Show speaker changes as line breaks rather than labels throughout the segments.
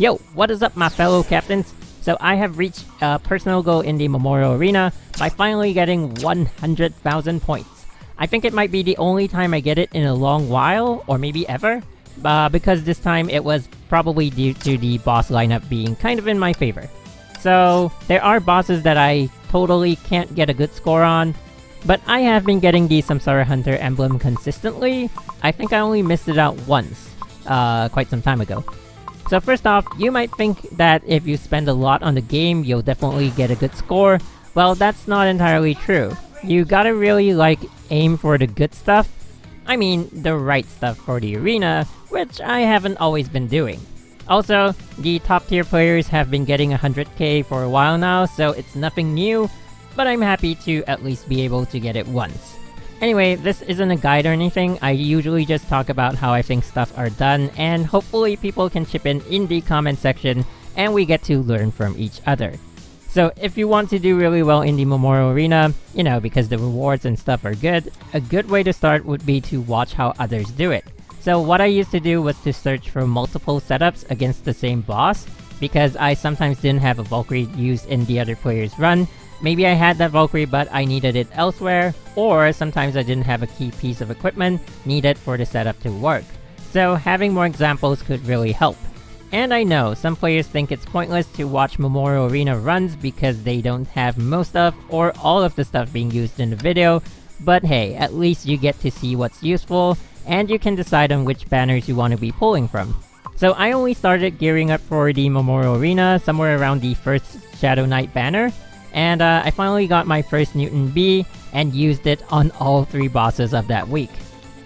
Yo, what is up my fellow captains? So I have reached a personal goal in the Memorial Arena by finally getting 100,000 points. I think it might be the only time I get it in a long while, or maybe ever, because this time it was probably due to the boss lineup being kind of in my favor. So there are bosses that I totally can't get a good score on, but I have been getting the Samsara Hunter emblem consistently. I think I only missed it out once, quite some time ago. So first off, you might think that if you spend a lot on the game, you'll definitely get a good score. Well, that's not entirely true. You gotta really aim for the good stuff. I mean, the right stuff for the arena, which I haven't always been doing. Also, the top tier players have been getting 100k for a while now, so it's nothing new, but I'm happy to at least be able to get it once. Anyway, this isn't a guide or anything. I usually just talk about how I think stuff are done, and hopefully people can chip in the comment section and we get to learn from each other. So if you want to do really well in the Memorial Arena, you know, because the rewards and stuff are good, a good way to start would be to watch how others do it. So what I used to do was to search for multiple setups against the same boss, because I sometimes didn't have a Valkyrie used in the other player's run. Maybe I had that Valkyrie but I needed it elsewhere, or sometimes I didn't have a key piece of equipment needed for the setup to work. So having more examples could really help. And I know, some players think it's pointless to watch Memorial Arena runs because they don't have most of or all of the stuff being used in the video, but hey, at least you get to see what's useful, and you can decide on which banners you want to be pulling from. So I only started gearing up for the Memorial Arena somewhere around the first Shadow Knight banner, and I finally got my first Mutant B and used it on all 3 bosses of that week.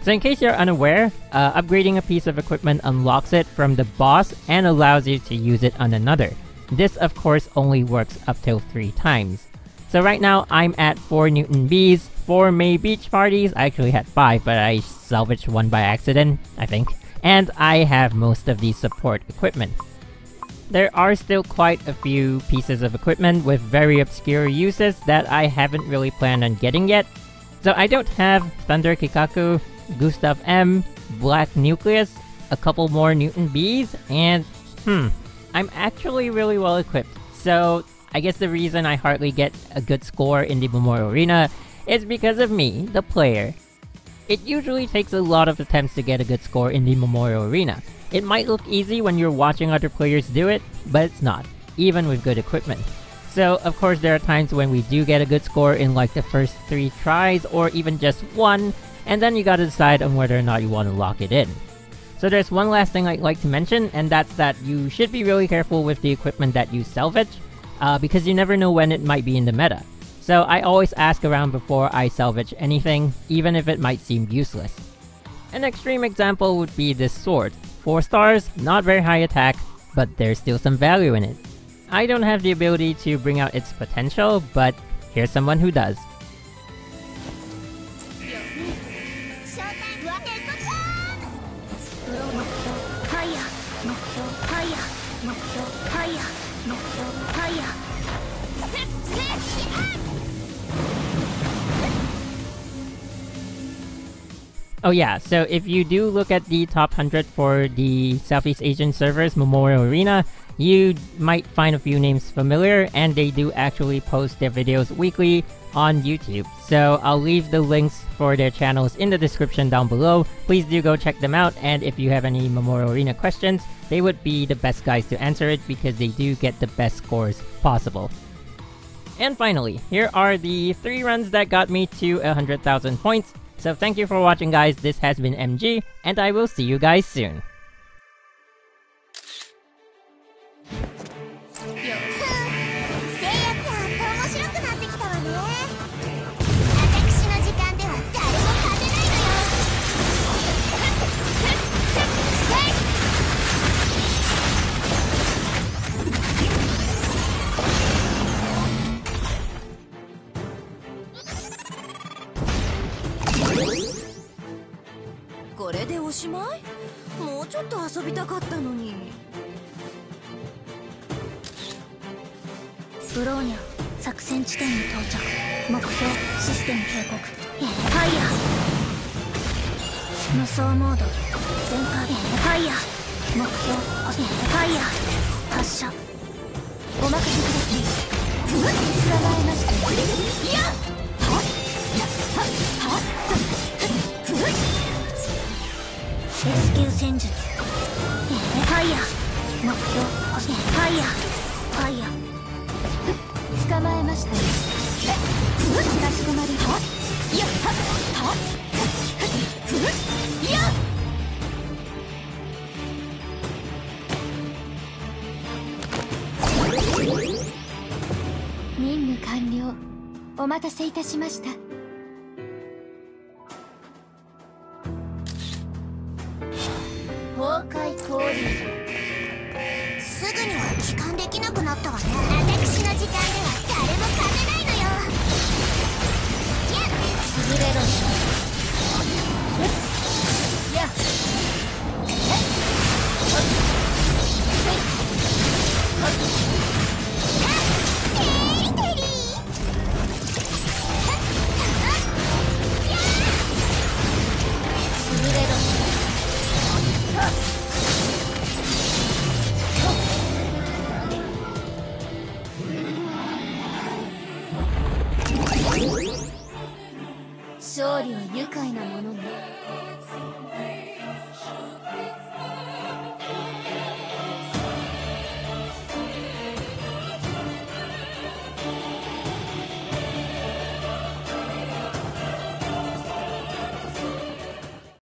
So in case you're unaware, upgrading a piece of equipment unlocks it from the boss and allows you to use it on another. This of course only works up till 3 times. So right now I'm at 4 Newton Bs, 4 May Beach Parties, I actually had 5 but I salvaged 1 by accident, I think. And I have most of the support equipment. There are still quite a few pieces of equipment with very obscure uses that I haven't really planned on getting yet. So I don't have Thunder Kikaku, Gustav M, Black Nucleus, a couple more Newton Bs, and I'm actually really well equipped. So I guess the reason I hardly get a good score in the Memorial Arena is because of me, the player. It usually takes a lot of attempts to get a good score in the Memorial Arena. It might look easy when you're watching other players do it, but it's not, even with good equipment. So of course there are times when we do get a good score in like the first 3 tries or even just 1, and then you gotta decide on whether or not you want to lock it in. So there's one last thing I'd like to mention, and that's that you should be really careful with the equipment that you salvage, because you never know when it might be in the meta. So I always ask around before I salvage anything, even if it might seem useless. An extreme example would be this sword. 4 stars, not very high attack, but there's still some value in it. I don't have the ability to bring out its potential, but here's someone who does. Oh yeah, so if you do look at the top 100 for the Southeast Asian servers Memorial Arena, you might find a few names familiar, and they do actually post their videos weekly on YouTube. So I'll leave the links for their channels in the description down below. Please do go check them out, and if you have any Memorial Arena questions, they would be the best guys to answer it because they do get the best scores possible. And finally, here are the 3 runs that got me to 100,000 points. So thank you for watching guys, this has been MG, and I will see you guys soon.
目標ファイヤー発射お任せください。捕まえました。いやはっはっレスキュー戦術ファイヤー目標ファイヤーファイヤー捕まえました。かしこまりはっいやはっはっいや任務完了。お待たせいたしました。崩壊降臨。すぐには帰還できなくなったわね。私の時間では誰も勝てないのよ。やっ潰れろやっ勝利は愉快なものね。